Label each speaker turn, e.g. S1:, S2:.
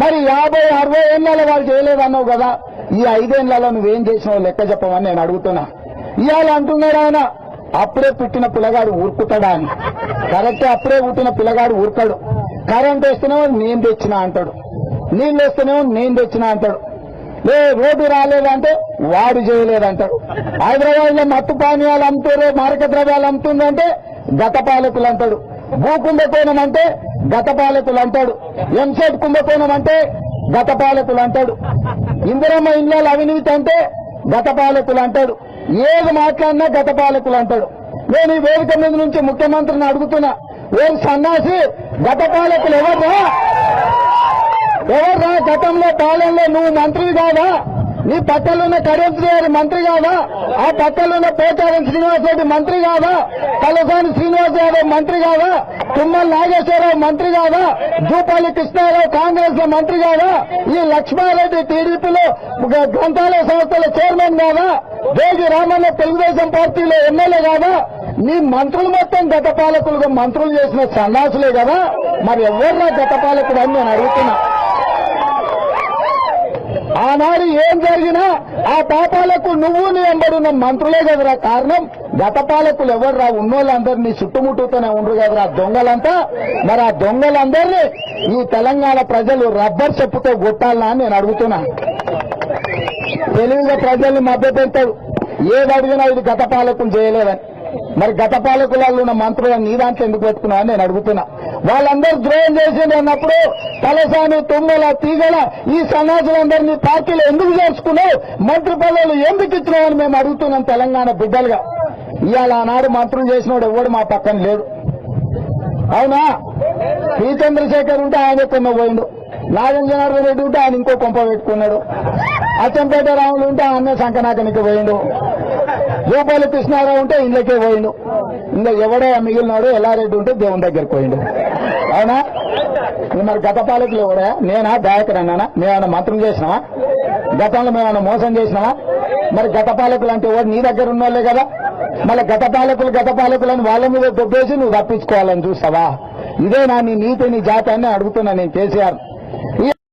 S1: మరి 50-60 ఏళ్లలో వాళ్ళు చేయలేదన్నావు కదా, ఈ 5 ఏళ్లలో నువ్వేం చేసినావు లెక్క చెప్పమని నేను అడుగుతున్నా. ఇవాళ అంటున్నాడు ఆయన అప్పుడే పుట్టిన పిల్లగాడు ఊరుకుతాడా అని. కరెక్టే, అప్పుడే పుట్టిన పిల్లగాడు ఊరుకాడు. కరెంట్ వేస్తేనేమో నేను తెచ్చినా అంటాడు, నీళ్ళు వేస్తేనేమో నేను తెచ్చినా అంటాడు, రోడ్డు రాలేదంటే వాడు చేయలేదంటాడు. హైదరాబాద్ లో మత్తు పానీయాలు అమ్ముతారు, మారక ద్రవ్యాలు అమ్ముతుందంటే గత పాలకులు అంటాడు. భూ కుంభకోణం అంటే గత పాలకులు అంటాడు. ఎంసెట్ కుంభకోణం అంటే గత పాలకులు అంటాడు. ఇందిరమ్మ ఇళ్ళ అవినీతి అంటే గత పాలకులు అంటాడు. ఏది మాట్లాడినా గత పాలకులు అంటాడు. నేను ఈ వేదిక మీద నుంచి ముఖ్యమంత్రిని అడుగుతున్నా, ఏం సన్నాసి గత పాలకులు ఎవర్రా? గతంలో పాలనలో నువ్వు మంత్రి కాదా? నీ పక్కలున్న కరెన్సీ గారి మంత్రి కాదా? ఆ పక్కలున్న పోచారం శ్రీనివాస్ రెడ్డి మంత్రి కాదా? తలసాని శ్రీనివాస్ యాదవ్ మంత్రి కాదా? తుమ్మల నాగేశ్వరరావు మంత్రి కాదా? జూపల్లి కృష్ణారావు కాంగ్రెస్ లో మంత్రి కాదా? ఈ లక్ష్మారెడ్డి టీడీపీలో గ్రంథాలయ సంస్థల చైర్మన్ కాదా? జోగి రామన్న తెలుగుదేశం పార్టీలో ఎమ్మెల్యే కాదా? నీ మంత్రులు మొత్తం గత పాలకులుగా మంత్రులు చేసిన సన్నాసులే కదా, మరి ఎవర్రా గత పాలకుడు అని నేను అడుగుతున్నా. ఆనాడు ఏం జరిగినా ఆ పాపాలకు నువ్వు నీ వెంబడున్న మంత్రులే కదరా కారణం. గత పాలకులు ఎవర్రా? ఉన్నోళ్ళందరినీ చుట్టుముట్టుతూనే ఉండరు కదరా దొంగలంతా. మరి ఆ దొంగలందరినీ ఈ తెలంగాణ ప్రజలు రబ్బర్ చెప్పుతో కొట్టాలనా అని నేను అడుగుతున్నా. తెలివిగా ప్రజల్ని మభ్య పెడతాడు, ఏది అడిగినా ఇది గత పాలకులు చేయలేదని. మరి గత పాలకులలో ఉన్న మంత్రులను నీ దాంట్లో ఎందుకు పెట్టుకున్నావు అని నేను అడుగుతున్నా. వాళ్ళందరూ ద్రోహం చేసింది అన్నప్పుడు తలసాని, తుమ్మల, తీగల ఈ సమాజందరినీ పార్టీలు ఎందుకు చేర్చుకున్నావు? మంత్రి పదవులు ఎందుకు ఇచ్చినావు అని మేము అడుగుతున్నాం తెలంగాణ బిడ్డలుగా. ఇవాళ ఆనాడు మంత్రులు చేసినోడు ఎవడు మా పక్కన లేడు, అవునా? పి చంద్రశేఖర్ ఉంటే ఆయన కొన్న పోయిండు, నాగేంద్రనాథ్ రెడ్డి ఉంటే ఆయన ఇంకో కొంప పెట్టుకున్నాడు, అచ్చంపేట రాములు ఉంటే ఆయన సంకనాకనికి పోయిండు, జూపల్లి కృష్ణారావు ఉంటే ఇళ్ళకే పోయిండు, ఇంకా ఎవడో మిగిలినాడు ఎల్లారెడ్డి ఉంటే దేవుని దగ్గరికి పోయిండు, అవునా? మరి గత పాలకులు ఎవడా? నేనా దయాకర్ అన్నానా? మేమన్నా మంత్రులు చేసినావా? గతంలో మేమన్నా మోసం చేసినావా? మరి గత పాలకులు అంటే ఎవరు? నీ దగ్గర ఉన్నోళ్లే కదా. మళ్ళీ గత పాలకులని వాళ్ళ మీద దొబ్బేసి నువ్వు తప్పించుకోవాలని చూస్తావా? ఇదేనా నీ నీతి, నీ జాతి అని అడుగుతున్నా నేను కేసీఆర్.